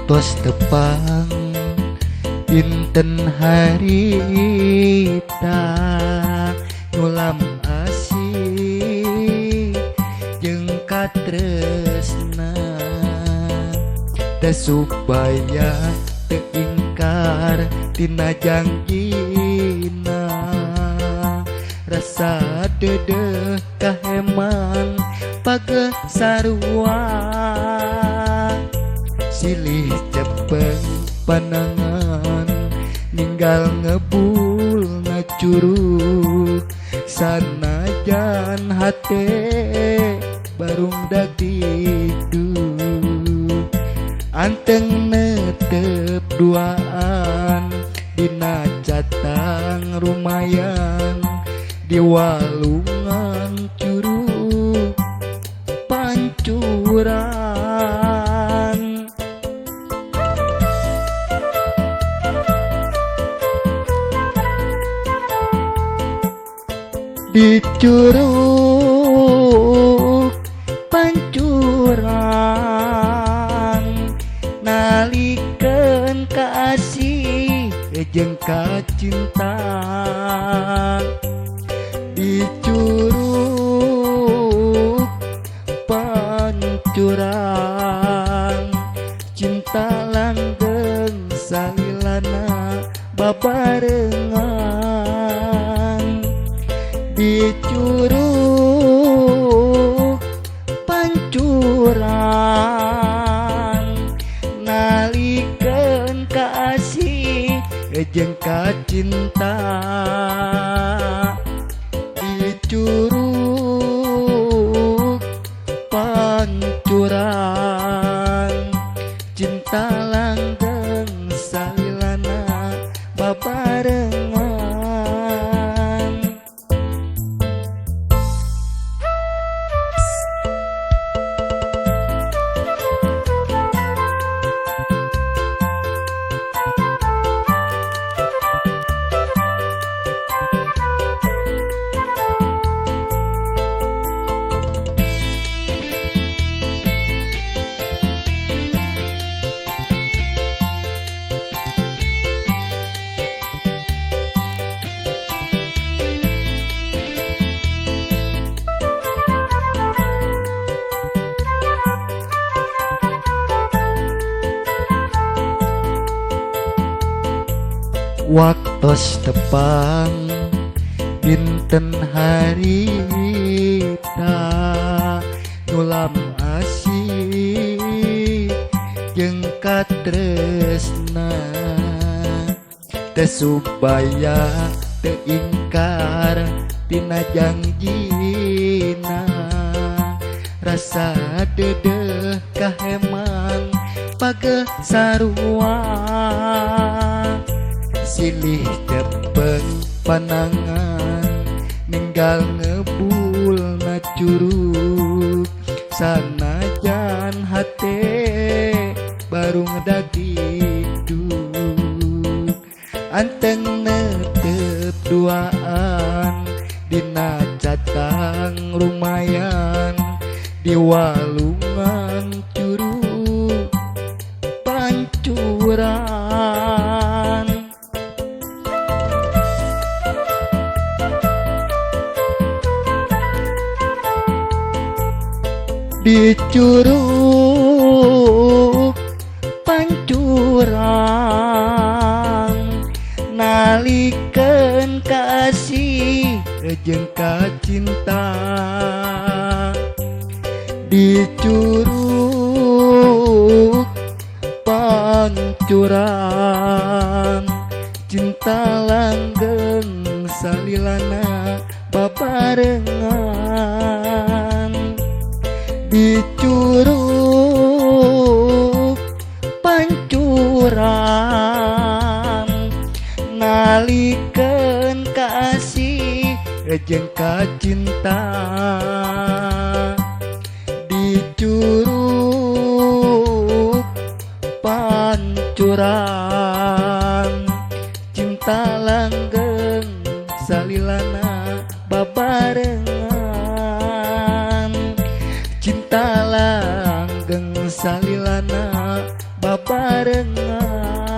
Waktos tepang dinten harita nyulam asih jeung katresna teu supaya teu ingkar tina janggina rasa dedeh kaheman page sarua silih cepeng panangan ninggal ngebul ngacurug sanajan hate barung dagdikduk anteng netep duaan dina catang rumayan di walungan curug pancuran di curug pancuran nalikeun kasih jeung kacinta di curug pancuran cinta langgeng salilana babarengan di curug pancuran nalikeun kasih jeung kacinta di curug pancuran cinta langgeng salilana babarengan. Waktos tepang dinten harita nyulam asih jeung katresna teu supaya teu ingkar tina janggina rasa dedeh kaheman page sarua silih cepeng panangan ninggal ngebul ngacurug sanajan hate barung dagdikduk anteng netep duaan dina catang rumayan di walungan curug pancuran di curug pancuran nalikeun kasih jeung kacinta di curug pancuran cinta langgeng salilana babarengan di curug pancuran nalikeun kasih jeung kacinta di curug pancuran cinta langgeng salilana babarengan cinta langgeng salilana babarengan